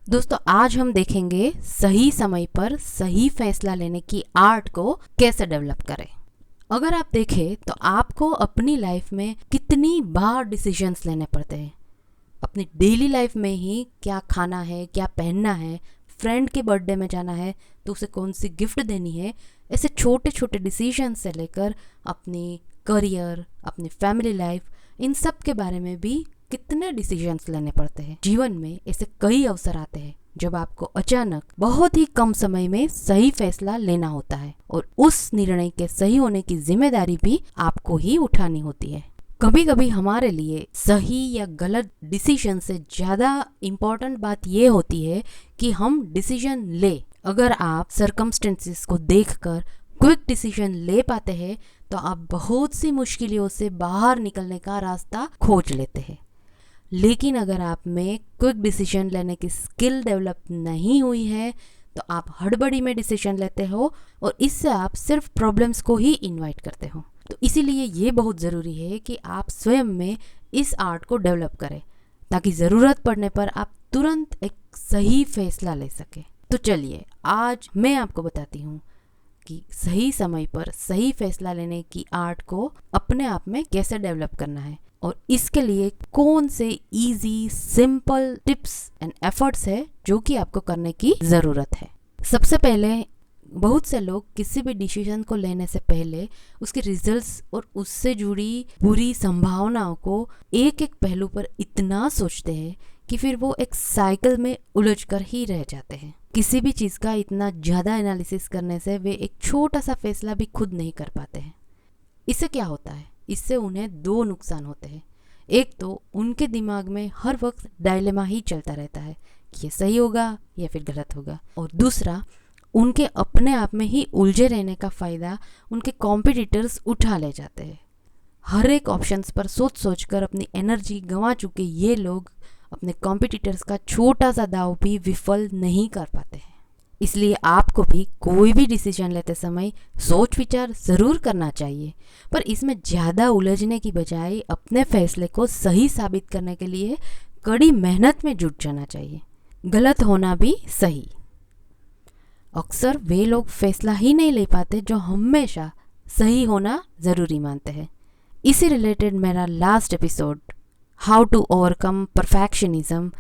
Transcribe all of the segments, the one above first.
दोस्तों आज हम देखेंगे सही समय पर सही फैसला लेने की आर्ट को कैसे डेवलप करें। अगर आप देखें तो आपको अपनी लाइफ में कितनी बार डिसीजंस लेने पड़ते हैं। अपनी डेली लाइफ में ही क्या खाना है, क्या पहनना है, फ्रेंड के बर्थडे में जाना है तो उसे कौन सी गिफ्ट देनी है, ऐसे छोटे छोटे डिसीजन से लेकर अपनी करियर, अपनी फैमिली लाइफ, इन सब के बारे में भी कितने डिसीजंस लेने पड़ते हैं। जीवन में ऐसे कई अवसर आते हैं जब आपको अचानक बहुत ही कम समय में सही फैसला लेना होता है और उस निर्णय के सही होने की जिम्मेदारी भी आपको ही उठानी होती है। कभी कभी हमारे लिए सही या गलत डिसीजन से ज्यादा इम्पोर्टेंट बात ये होती है कि हम डिसीजन ले। अगर आप सर्कमस्टेंसेस को देखकर क्विक डिसीजन ले पाते हैं तो आप बहुत सी मुश्किलों से बाहर निकलने का रास्ता खोज लेते हैं। लेकिन अगर आप में क्विक डिसीजन लेने की स्किल डेवलप नहीं हुई है तो आप हड़बड़ी में डिसीजन लेते हो और इससे आप सिर्फ प्रॉब्लम्स को ही इनवाइट करते हो। तो इसीलिए ये बहुत ज़रूरी है कि आप स्वयं में इस आर्ट को डेवलप करें ताकि ज़रूरत पड़ने पर आप तुरंत एक सही फैसला ले सकें। तो चलिए आज मैं आपको बताती हूँ कि सही समय पर सही फैसला लेने की आर्ट को अपने आप में कैसे डेवलप करना है और इसके लिए कौन से easy simple tips and efforts है जो कि आपको करने की ज़रूरत है। सबसे पहले बहुत से लोग किसी भी डिसीजन को लेने से पहले उसके रिजल्ट्स और उससे जुड़ी बुरी संभावनाओं को एक एक पहलू पर इतना सोचते हैं कि फिर वो एक साइकिल में उलझ कर ही रह जाते हैं। किसी भी चीज़ का इतना ज़्यादा एनालिसिस करने से वे एक छोटा सा फैसला भी खुद नहीं कर पाते हैं। इससे क्या होता है? इससे उन्हें दो नुकसान होते हैं। एक तो उनके दिमाग में हर वक्त डायलेमा ही चलता रहता है कि ये सही होगा या फिर गलत होगा, और दूसरा उनके अपने आप में ही उलझे रहने का फ़ायदा उनके कॉम्पिटिटर्स उठा ले जाते हैं। हर एक ऑप्शंस पर सोच सोच कर अपनी एनर्जी गंवा चुके ये लोग अपने कॉम्पिटिटर्स का छोटा सा दाव भी विफल नहीं कर पाते हैं। इसलिए आपको भी कोई भी डिसीजन लेते समय सोच विचार ज़रूर करना चाहिए, पर इसमें ज़्यादा उलझने की बजाय अपने फैसले को सही साबित करने के लिए कड़ी मेहनत में जुट जाना चाहिए। गलत होना भी सही। अक्सर वे लोग फैसला ही नहीं ले पाते जो हमेशा सही होना ज़रूरी मानते हैं। इसी रिलेटेड मेरा last episode how to overcome perfectionism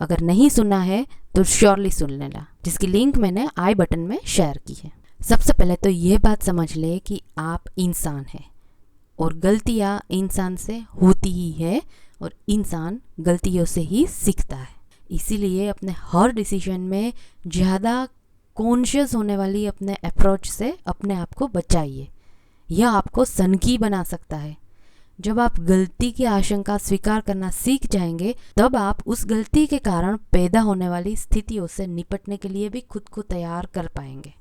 अगर नहीं सुना है तो श्योरली सुन लेना, जिसकी लिंक मैंने आई बटन में शेयर की है। सबसे पहले तो ये बात समझ ले कि आप इंसान हैं और गलतियाँ इंसान से होती ही है और इंसान गलतियों से ही सीखता है। इसीलिए अपने हर डिसीजन में ज़्यादा कॉन्शियस होने वाली अपने अप्रोच से अपने आप को बचाइए। यह आपको सनकी बना सकता है। जब आप गलती की आशंका स्वीकार करना सीख जाएंगे तब आप उस गलती के कारण पैदा होने वाली स्थितियों से निपटने के लिए भी खुद को तैयार कर पाएंगे।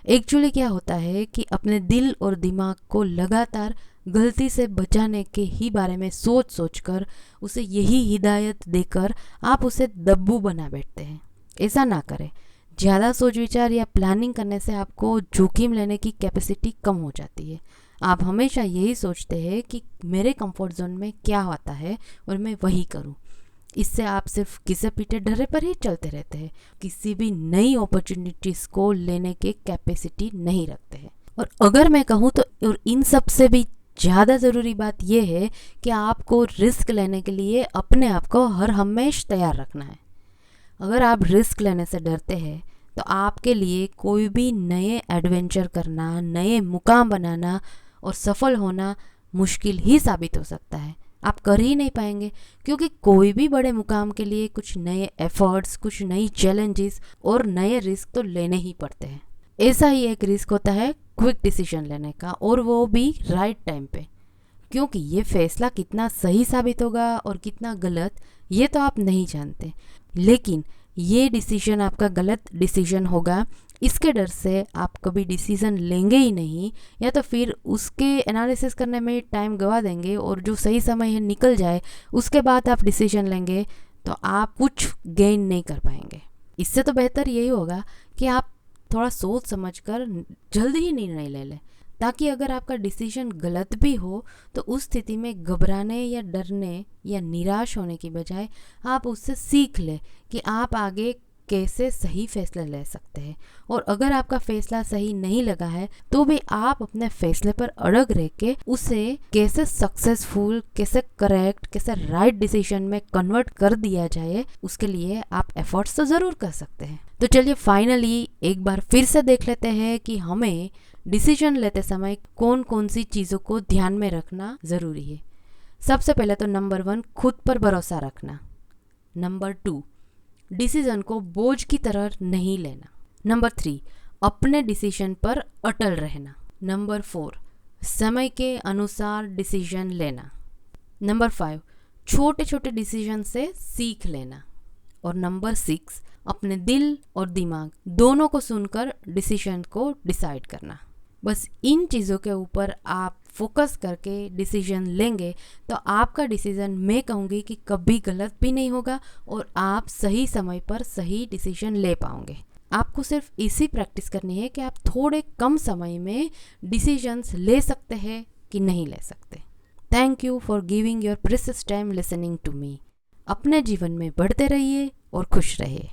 एक्चुअली क्या होता है कि अपने दिल और दिमाग को लगातार गलती से बचाने के ही बारे में सोच सोचकर उसे यही हिदायत देकर आप उसे दब्बू बना बैठते हैं। ऐसा ना करें। ज़्यादा सोच विचार या प्लानिंग करने से आपको जोखिम लेने की कैपेसिटी कम हो जाती है। आप हमेशा यही सोचते हैं कि मेरे कंफर्ट जोन में क्या होता है और मैं वही करूं। इससे आप सिर्फ किसे पीटे डरे पर ही चलते रहते हैं, किसी भी नई अपॉर्चुनिटीज़ को लेने के कैपेसिटी नहीं रखते हैं। और अगर मैं कहूँ तो और इन सब से भी ज़्यादा ज़रूरी बात यह है कि आपको रिस्क लेने के लिए अपने आप को हर हमेश तैयार रखना है। अगर आप रिस्क लेने से डरते हैं तो आपके लिए कोई भी नए एडवेंचर करना, नए मुकाम बनाना और सफल होना मुश्किल ही साबित हो सकता है। आप कर ही नहीं पाएंगे, क्योंकि कोई भी बड़े मुकाम के लिए कुछ नए एफर्ट्स, कुछ नई चैलेंजेस और नए रिस्क तो लेने ही पड़ते हैं। ऐसा ही एक रिस्क होता है क्विक डिसीजन लेने का, और वो भी राइट टाइम पे, क्योंकि ये फैसला कितना सही साबित होगा और कितना गलत ये तो आप नहीं जानते। लेकिन ये डिसीजन आपका गलत डिसीजन होगा, इसके डर से आप कभी डिसीज़न लेंगे ही नहीं, या तो फिर उसके एनालिसिस करने में टाइम गवा देंगे और जो सही समय है निकल जाए उसके बाद आप डिसीजन लेंगे तो आप कुछ गेन नहीं कर पाएंगे। इससे तो बेहतर यही होगा कि आप थोड़ा सोच समझकर जल्दी ही निर्णय ले लें, ताकि अगर आपका डिसीजन गलत भी हो तो उस स्थिति में घबराने या डरने या निराश होने की बजाय आप उससे सीख लें कि आप आगे कैसे सही फैसला ले सकते हैं। और अगर आपका फैसला सही नहीं लगा है तो भी आप अपने फैसले पर अड़ग रह के उसे कैसे सक्सेसफुल, कैसे करेक्ट, कैसे राइट डिसीजन में कन्वर्ट कर दिया जाए, उसके लिए आप एफर्ट्स तो ज़रूर कर सकते हैं। तो चलिए फाइनली एक बार फिर से देख लेते हैं कि हमें डिसीजन लेते समय कौन कौन सी चीज़ों को ध्यान में रखना ज़रूरी है। सबसे पहले तो नंबर 1, खुद पर भरोसा रखना। नंबर 2, डिसीजन को बोझ की तरह नहीं लेना। नंबर 3, अपने डिसीजन पर अटल रहना। नंबर 4, समय के अनुसार डिसीजन लेना। नंबर 5, छोटे छोटे डिसीजन से सीख लेना। और नंबर 6, अपने दिल और दिमाग दोनों को सुनकर डिसीजन को डिसाइड करना। बस इन चीज़ों के ऊपर आप फोकस करके डिसीजन लेंगे तो आपका डिसीजन, मैं कहूँगी कि कभी गलत भी नहीं होगा और आप सही समय पर सही डिसीजन ले पाओगे। आपको सिर्फ इसी प्रैक्टिस करनी है कि आप थोड़े कम समय में डिसीजंस ले सकते हैं कि नहीं ले सकते। Thank you for giving your precious time listening to me. अपने जीवन में बढ़ते रहिए और खुश रहिए।